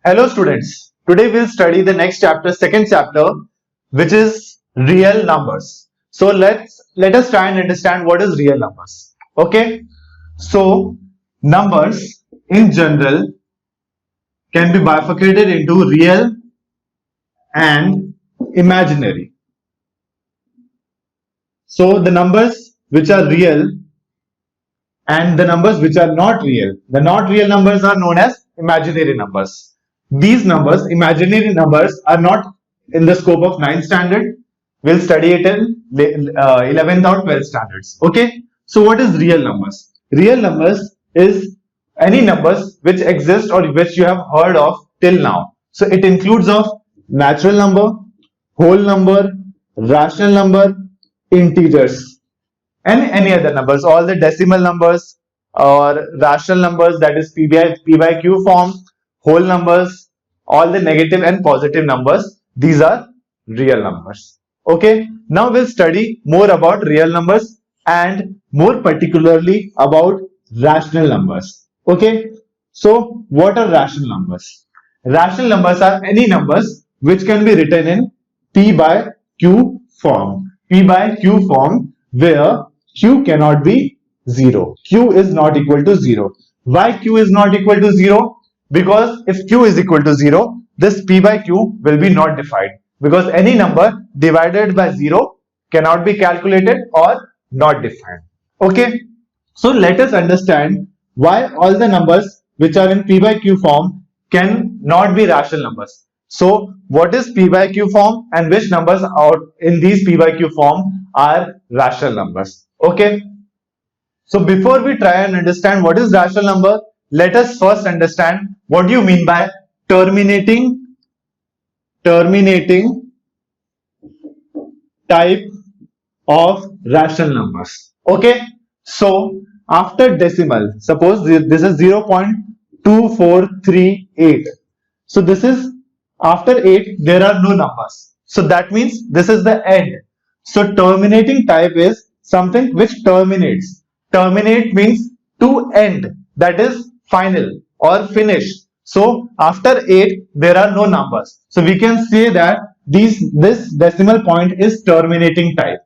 Hello students, today we'll study the next chapter, second chapter, which is real numbers. So let us try and understand what is real numbers. Okay, so numbers in general can be bifurcated into real and imaginary. So the numbers which are real and the numbers which are not real, the not real numbers are known as imaginary numbers. These numbers, imaginary numbers, are not in the scope of 9th standard. We'll study it in 11th or 12th standards. Okay. So what is real numbers? Real numbers is any numbers which exist or which you have heard of till now. So it includes of natural number, whole number, rational number, integers, and any other numbers, all the decimal numbers or rational numbers, that is P by Q form, whole numbers, all the negative and positive numbers, these are real numbers. Okay, now we'll study more about real numbers and more particularly about rational numbers. Okay, so what are rational numbers? Rational numbers are any numbers which can be written in P by Q form. P by Q form where Q cannot be 0. Q is not equal to 0. Why Q is not equal to 0? Because if Q is equal to 0, this P by Q will be not defined. Because any number divided by 0 cannot be calculated or not defined. Okay. So let us understand why all the numbers which are in P by Q form can not be rational numbers. So what is P by Q form and which numbers out in these P by Q form are rational numbers? Okay. So before we try and understand what is rational number, let us first understand what do you mean by terminating type of rational numbers. Okay. So after decimal, suppose this is 0.2438. So this is after 8, there are no numbers. So that means this is the end. So terminating type is something which terminates. Terminate means to end, that is final or finish. So after 8, there are no numbers. So we can say that this decimal point is terminating type.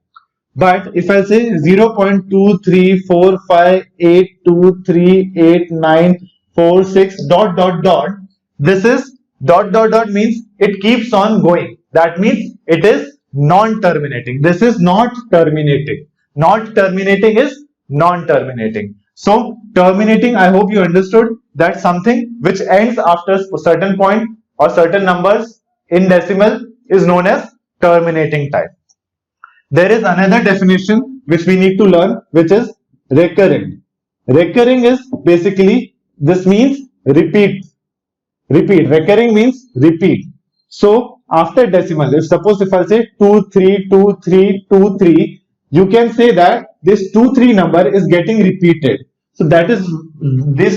But if I say 0.23458238946 dot dot dot, this is dot dot dot means it keeps on going. That means it is non-terminating. This is not terminating. Not terminating is non-terminating. So terminating, I hope you understood that something which ends after a certain point or certain numbers in decimal is known as terminating type. There is another definition which we need to learn, which is recurring. Recurring is basically, this means repeat. Repeat. Recurring means repeat. So after decimal, if I say 232323, you can say that this 23 number is getting repeated. So this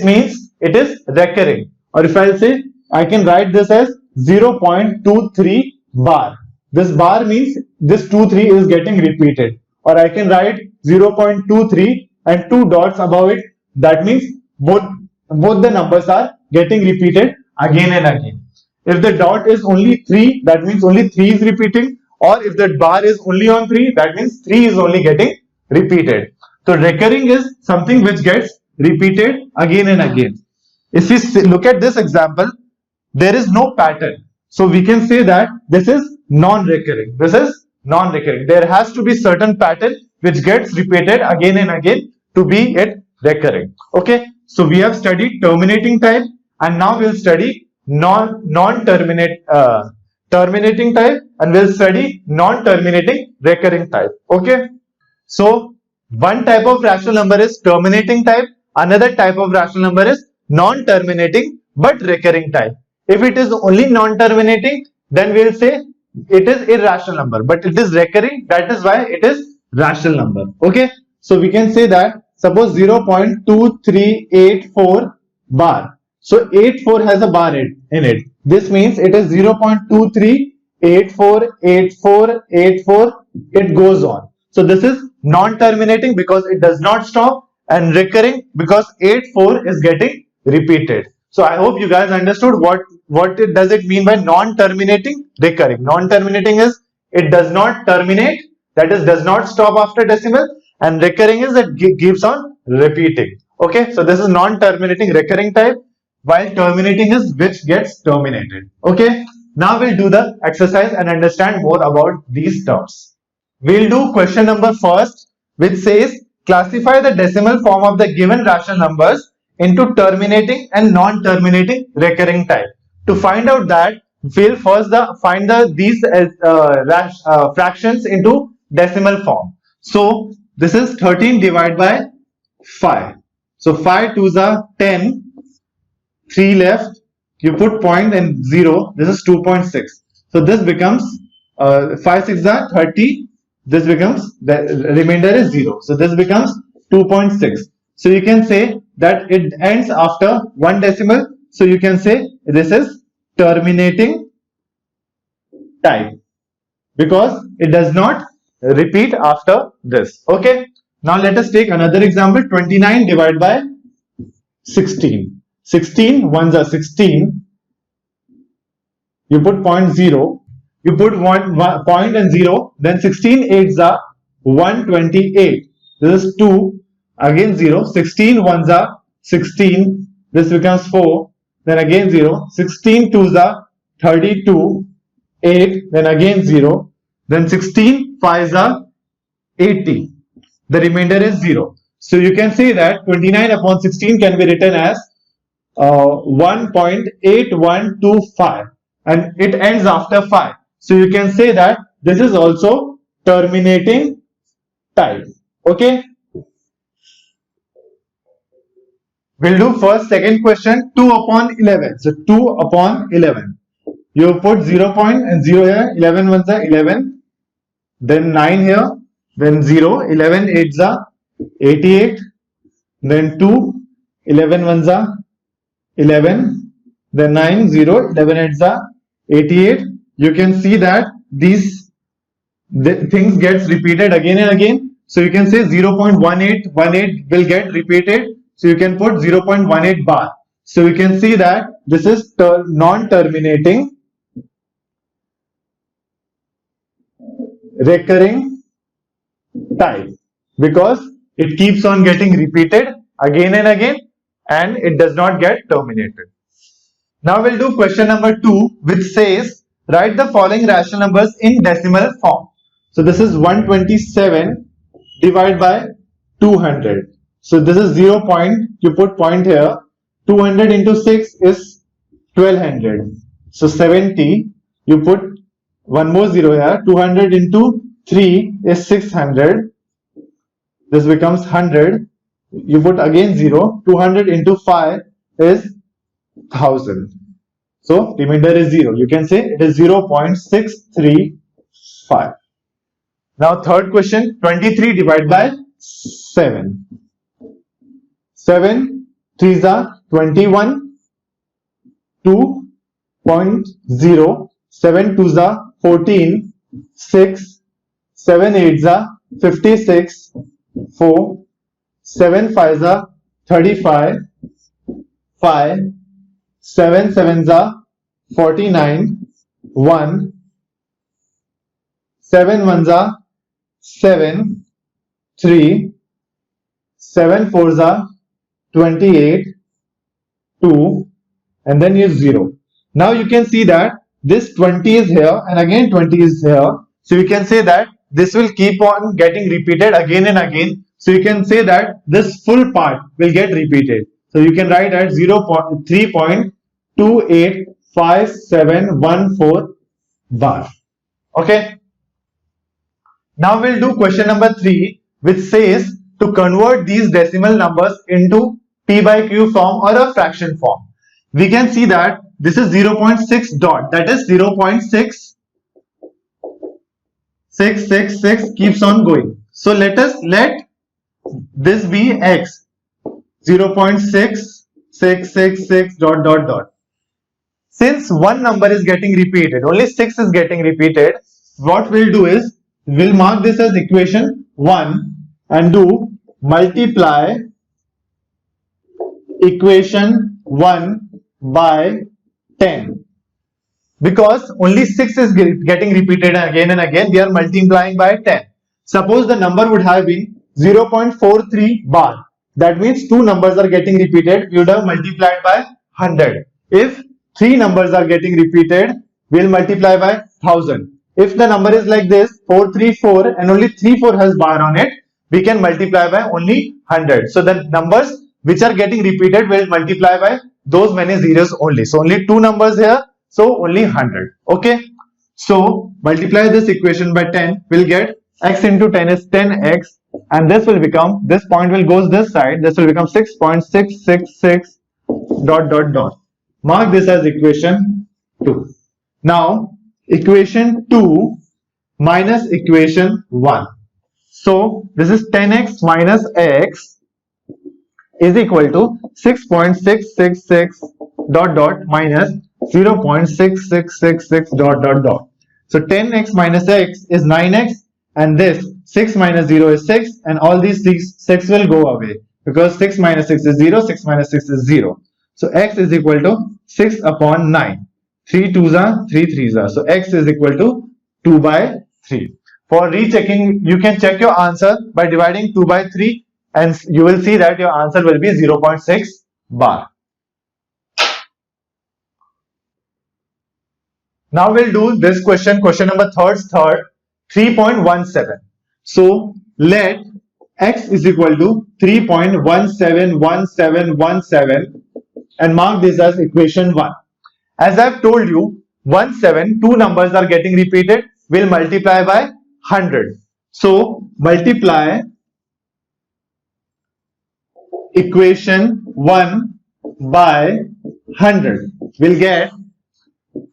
means it is recurring. Or if I say, I can write this as 0.23 bar. This bar means this 23 is getting repeated. Or I can write 0.23 and 2 dots above it. That means both the numbers are getting repeated again and again. If the dot is only 3, that means only 3 is repeating. Or if the bar is only on 3, that means 3 is only getting repeated. So recurring is something which gets repeated again and again. If we look at this example, there is no pattern. So we can say that this is non-recurring. This is non-recurring. There has to be certain pattern which gets repeated again and again to be it recurring. Okay. So we have studied terminating type, and now we'll study terminating type, and we'll study non-terminating recurring type. Okay. So one type of rational number is terminating type. Another type of rational number is non-terminating but recurring type. If it is only non-terminating, then we'll say it is irrational number, but it is recurring, that is why it is rational number. Okay. So we can say that suppose 0.2384 bar. So 84 has a bar in it. This means it is 0.23848484. It goes on. So this is non-terminating because it does not stop, and recurring because 84 is getting repeated. So I hope you guys understood does it mean by non-terminating recurring. Non-terminating is it does not terminate, that is does not stop after decimal, and recurring is that keeps on repeating. Okay, so this is non-terminating recurring type, while terminating is which gets terminated. Okay, now we'll do the exercise and understand more about these terms. We'll do question number first, which says classify the decimal form of the given rational numbers into terminating and non-terminating recurring type. To find out that, we'll first find these fractions into decimal form. So this is 13 divided by 5. So 5 2s are 10, 3 left, you put point and 0, this is 2.6. So this becomes 5 6 are 30, this becomes, the remainder is 0. So this becomes 2.6. So you can say that it ends after one decimal. So you can say this is terminating type because it does not repeat after this. Okay. Now let us take another example. 29 divided by 16. 16 ones are 16. You put 0.0. You put one point and 0. Then 16 eights are 128. This is 2. Again 0. 16 ones are 16. This becomes 4. Then again 0. 16 twos are 32. 8. Then again 0. Then 16 fives are 80. The remainder is 0. So you can say that 29 upon 16 can be written as 1.8125 and it ends after 5. So you can say that this is also terminating type. Okay. We'll do first second question 2 upon 11. So 2 upon 11. You put 0 point and 0 here. 11 ones are 11. Then 9 here. Then 0. 11 eights are 88. Then 2. 11 ones are 11. Then 9. 0. 11 eights are 88. You can see that these things gets repeated again and again. So you can say 0.1818 will get repeated. So you can put 0.18 bar. So you can see that this is non-terminating recurring type because it keeps on getting repeated again and again and it does not get terminated. Now we'll do question number 2, which says write the following rational numbers in decimal form. So this is 127 divided by 200. So this is 0 point, you put point here. 200 into 6 is 1200. So 70, you put one more 0 here. 200 into 3 is 600. This becomes 100. You put again 0. 200 into 5 is 1000. So remainder is 0. You can say it is 0.635. Now third question, 23 divided by 7. 7 3s are 21. 2.0. 7 2s are 14. 6. 7 8s are 56. 4. 7 5s are 35. 5. 7 7s are 49. 1. 7 1s are 7. 3. 7 4s are 28. 2. And then is 0. Now you can see that this 20 is here and again 20 is here. So you can say that this will keep on getting repeated again and again. So you can say that this full part will get repeated. So you can write at 3.285714 bar. Okay. Now we'll do question number 3, which says to convert these decimal numbers into P by Q form or a fraction form. We can see that this is 0.6 dot, that is 0.6666 keeps on going. So let this be x, 0.6666 dot dot dot. Since one number is getting repeated, only 6 is getting repeated, what we'll do is we'll mark this as equation 1 and do multiply equation 1 by 10. Because only 6 is getting repeated again and again, we are multiplying by 10. Suppose the number would have been 0.43 bar. That means two numbers are getting repeated, we would have multiplied by 100. If three numbers are getting repeated, we will multiply by 1000. If the number is like this, 434, and only 34 has bar on it, we can multiply by only 100. So the numbers which are getting repeated will multiply by those many zeros only. So only two numbers here, so only 100. Okay. So multiply this equation by 10, we'll get x into 10 is 10x, and this will become, this point will goes this side, this will become 6.666 ... Mark this as equation 2. Now equation 2 minus equation 1. So this is 10x minus x is equal to 6.666 ... minus 0.6666 ... So 10x minus x is 9x, and this 6 minus 0 is 6, and all these 6 will go away because 6 minus 6 is 0, 6 minus 6 is 0. So x is equal to 6 upon 9. 3 2s are 3 3s are. So x is equal to 2 by 3. For rechecking, you can check your answer by dividing 2 by 3, and you will see that your answer will be 0.6 bar. Now we'll do this question number third, 3.17. So let x is equal to 3.171717 and mark this as equation 1. As I've told you, 17, two numbers are getting repeated, we'll multiply by 100. So multiply equation 1 by 100. We'll get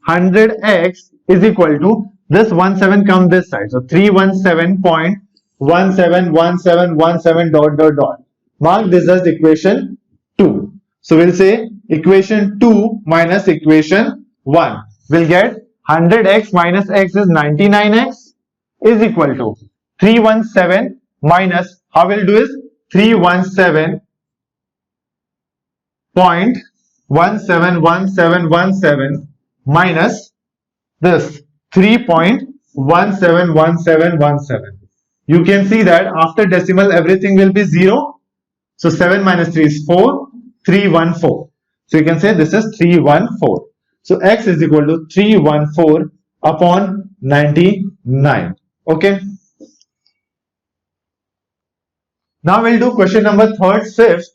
100x is equal to, this 17 comes this side, so 317.171717 ... Mark this as equation 2. So we'll say equation 2 minus equation 1. We'll get 100x minus x is 99x is equal to 317 minus, how we'll do is 317.171717 minus this 3.171717. You can see that after decimal everything will be 0. So 7 minus 3 is 4, 314. So you can say this is 314. So x is equal to 314 upon 99. Okay. Now we'll do question number 5th.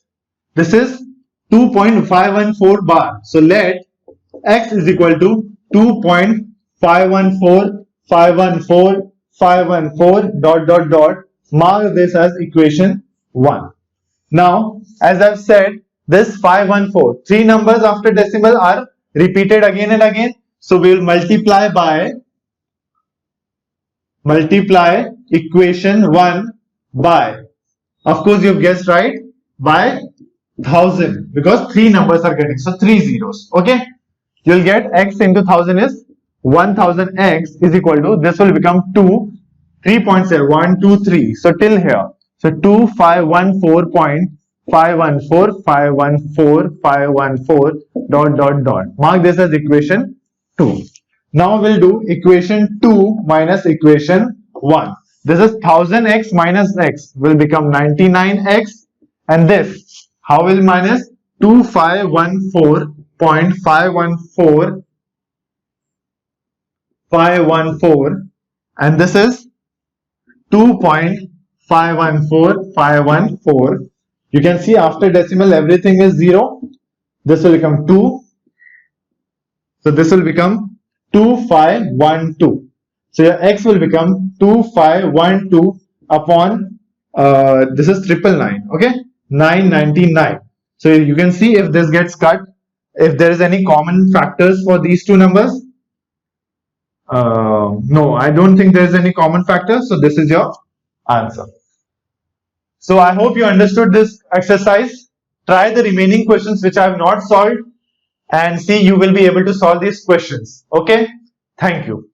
This is 2.514 bar. So let x is equal to 2.514 ... Mark this as equation 1. Now, as I've said, this 514, three numbers after decimal are repeated again and again. So we will multiply equation 1 by, of course you've guessed right, by 1000, because three numbers are getting, so 3 zeros. Okay. You'll get x into 1000 is 1000x is equal to, this will become 2, 3.7, 1, 2, 3. So till here. So 2514.514.514. Mark this as equation 2. Now we'll do equation 2 minus equation 1. This is 1000x minus x will become 99x, and this, how will minus 2514.514, and this is 2.514. You can see after decimal everything is 0. This will become 2. So this will become 2512. So your x will become 2512 upon this is 999. Okay, 999. So you can see if this gets cut, if there is any common factors for these two numbers. No, I don't think there is any common factor. So this is your answer. So I hope you understood this exercise. Try the remaining questions which I have not solved, and see you will be able to solve these questions. Okay. Thank you.